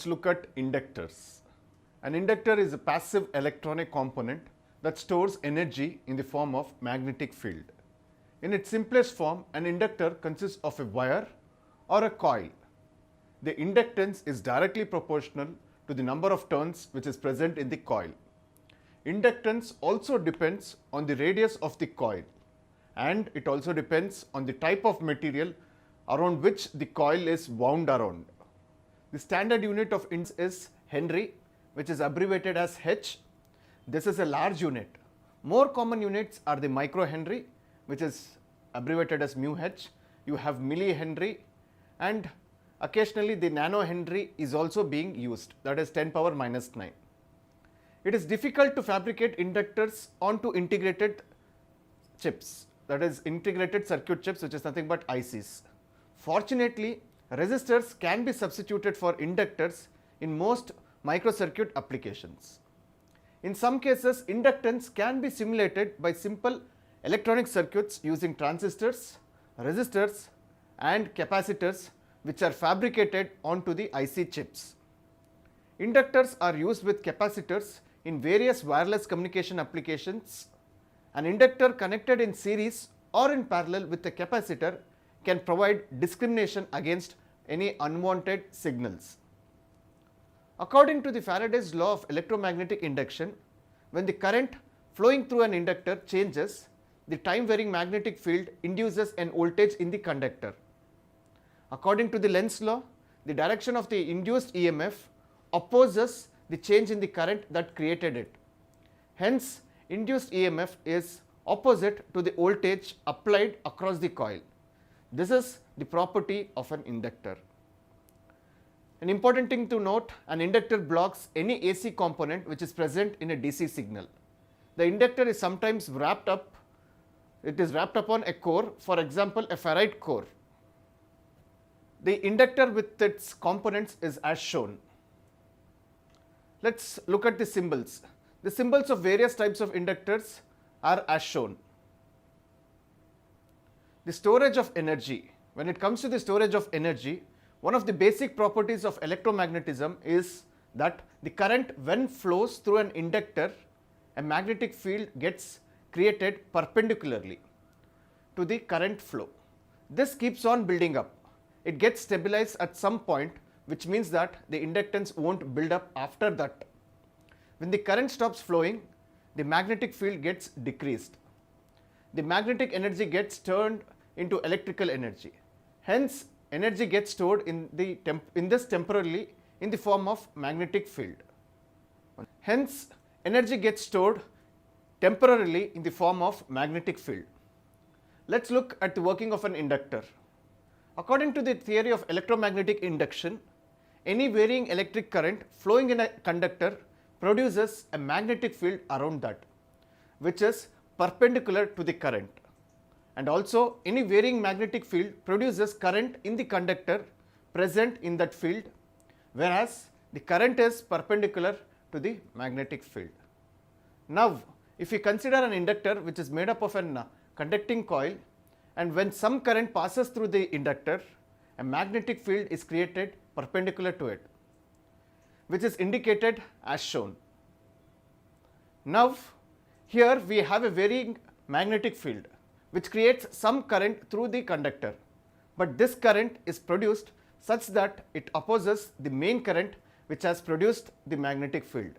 let's look at inductors. An inductor is a passive electronic component that stores energy in the form of magnetic field. In its simplest form, an inductor consists of a wire or a coil. The inductance is directly proportional to the number of turns which is present in the coil. Inductance also depends on the radius of the coil, and it also depends on the type of material around which the coil is wound around. The standard unit of inductance is Henry, which is abbreviated as H. This is a large unit. More common units are the microhenry, which is abbreviated as mu H. You have millihenry, and occasionally the nanohenry is also being used, that is 10 power minus 9. It is difficult to fabricate inductors onto integrated chips, that is integrated circuit chips, which is nothing but ICs. Fortunately, resistors can be substituted for inductors in most microcircuit applications. In some cases, inductance can be simulated by simple electronic circuits using transistors, resistors and capacitors, which are fabricated onto the IC chips. Inductors are used with capacitors in various wireless communication applications. An inductor connected in series or in parallel with a capacitor can provide discrimination against any unwanted signals. According to the Faraday's law of electromagnetic induction, when the current flowing through an inductor changes, the time varying magnetic field induces an voltage in the conductor. According to the Lenz's law, the direction of the induced EMF opposes the change in the current that created it. Hence, induced EMF is opposite to the voltage applied across the coil. This is the property of an inductor. An important thing to note, an inductor blocks any AC component which is present in a DC signal. The inductor is sometimes wrapped upon a core, for example a ferrite core. The inductor with its components is as shown. Let's look at the symbols. The symbols of various types of inductors are as shown. The storage of energy. When it comes to the storage of energy, one of the basic properties of electromagnetism is that the current, when flows through an inductor, a magnetic field gets created perpendicularly to the current flow. This keeps on building up. It gets stabilized at some point, which means that the inductance won't build up after that. When the current stops flowing, the magnetic field gets decreased. The magnetic energy gets turned into electrical energy. Hence, energy gets stored in this temporarily in the form of magnetic field. Hence, energy gets stored temporarily in the form of magnetic field. Let's look at the working of an inductor. According to the theory of electromagnetic induction, any varying electric current flowing in a conductor produces a magnetic field around that, which is perpendicular to the current. And also, any varying magnetic field produces current in the conductor present in that field, whereas the current is perpendicular to the magnetic field. Now, if we consider an inductor which is made up of a conducting coil, and when some current passes through the inductor, a magnetic field is created perpendicular to it, which is indicated as shown. Now, here we have a varying magnetic field which creates some current through the conductor, but this current is produced such that it opposes the main current which has produced the magnetic field.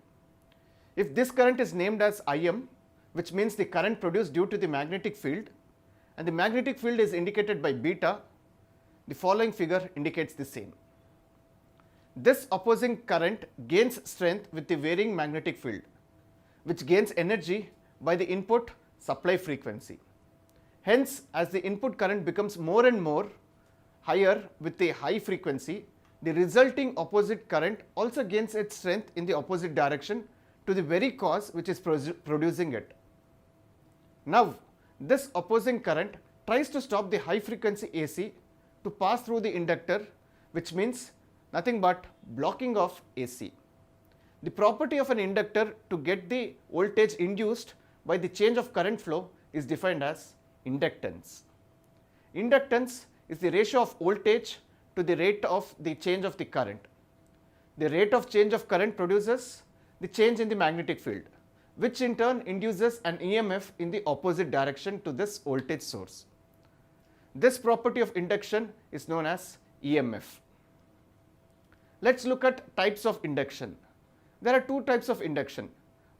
If this current is named as Im, which means the current produced due to the magnetic field, and the magnetic field is indicated by beta, the following figure indicates the same. This opposing current gains strength with the varying magnetic field, which gains energy by the input supply frequency. Hence, as the input current becomes more and more higher with a high frequency, the resulting opposite current also gains its strength in the opposite direction to the very cause which is producing it. Now, this opposing current tries to stop the high frequency AC to pass through the inductor, which means nothing but blocking of AC. The property of an inductor to get the voltage induced by the change of current flow is defined as inductance. Inductance is the ratio of voltage to the rate of the change of the current. the rate of change of current produces the change in the magnetic field, which in turn induces an EMF in the opposite direction to this voltage source. This property of induction is known as EMF. Let's look at types of induction. There are two types of induction.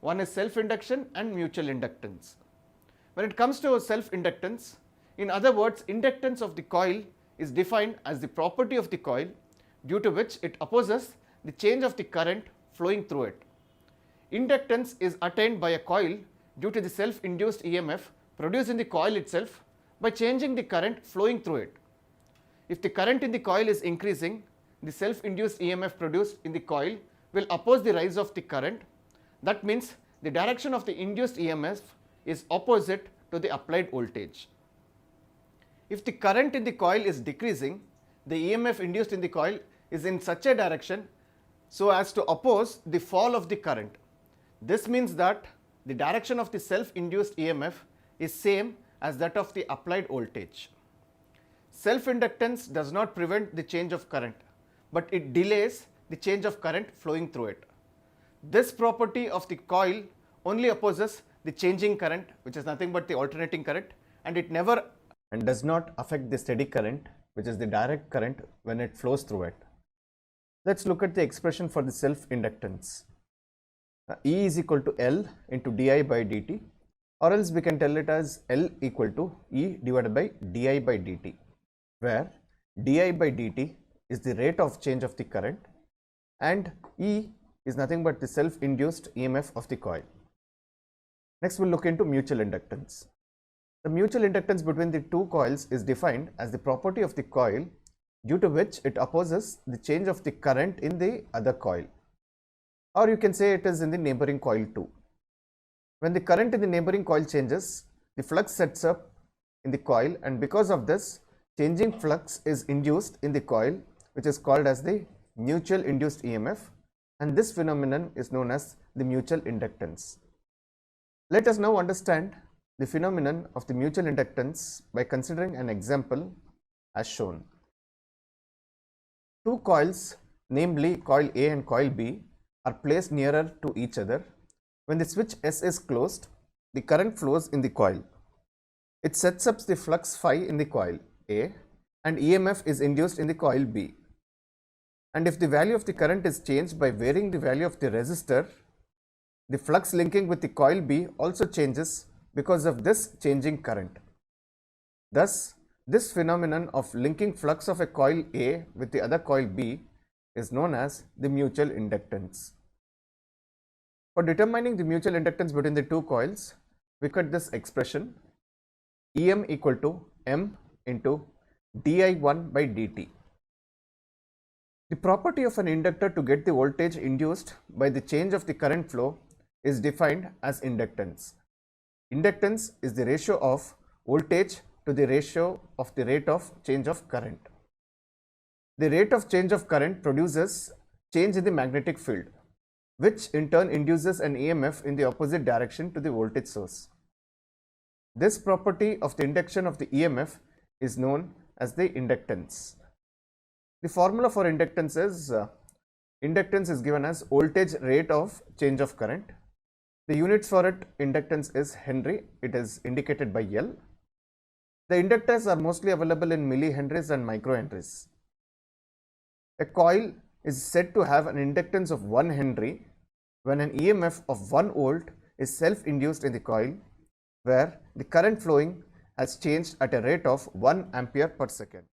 One is self-induction and mutual inductance. When it comes to self-inductance, in other words, inductance of the coil is defined as the property of the coil due to which it opposes the change of the current flowing through it. Inductance is attained by a coil due to the self-induced EMF produced in the coil itself by changing the current flowing through it. If the current in the coil is increasing, the self-induced EMF produced in the coil will oppose the rise of the current. That means the direction of the induced EMF is opposite to the applied voltage. If the current in the coil is decreasing, the EMF induced in the coil is in such a direction so as to oppose the fall of the current. This means that the direction of the self-induced EMF is same as that of the applied voltage. Self-inductance does not prevent the change of current, but it delays the change of current flowing through it. This property of the coil only opposes the changing current, which is nothing but the alternating current, and it never and does not affect the steady current, which is the direct current when it flows through it. Let's look at the expression for the self-inductance. E is equal to L into di by dt, or else we can tell it as L equal to E divided by di by dt, where di by dt is the rate of change of the current and E is nothing but the self-induced EMF of the coil. Next, we'll look into mutual inductance. The mutual inductance between the two coils is defined as the property of the coil due to which it opposes the change of the current in the other coil, or you can say it is in the neighboring coil too. When the current in the neighboring coil changes, the flux sets up in the coil, and because of this, changing flux is induced in the coil, which is called as the mutual induced EMF, and this phenomenon is known as the mutual inductance. Let us now understand the phenomenon of the mutual inductance by considering an example as shown. Two coils, namely coil A and coil B, are placed nearer to each other. When the switch S is closed, the current flows in the coil. It sets up the flux phi in the coil A, and EMF is induced in the coil B. And if the value of the current is changed by varying the value of the resistor, the flux linking with the coil B also changes because of this changing current. Thus, this phenomenon of linking flux of a coil A with the other coil B is known as the mutual inductance. For determining the mutual inductance between the two coils, we got this expression EM equal to M into di1 by dt. The property of an inductor to get the voltage induced by the change of the current flow is defined as inductance. Inductance is the ratio of voltage to the ratio of the rate of change of current. The rate of change of current produces change in the magnetic field, which in turn induces an EMF in the opposite direction to the voltage source. This property of the induction of the EMF is known as the inductance. The formula for inductance is given as voltage rate of change of current. The units for it, inductance, is Henry. It is indicated by L. The inductors are mostly available in millihenries and microhenries. A coil is said to have an inductance of 1 Henry when an EMF of 1 volt is self-induced in the coil, where the current flowing has changed at a rate of 1 ampere per second.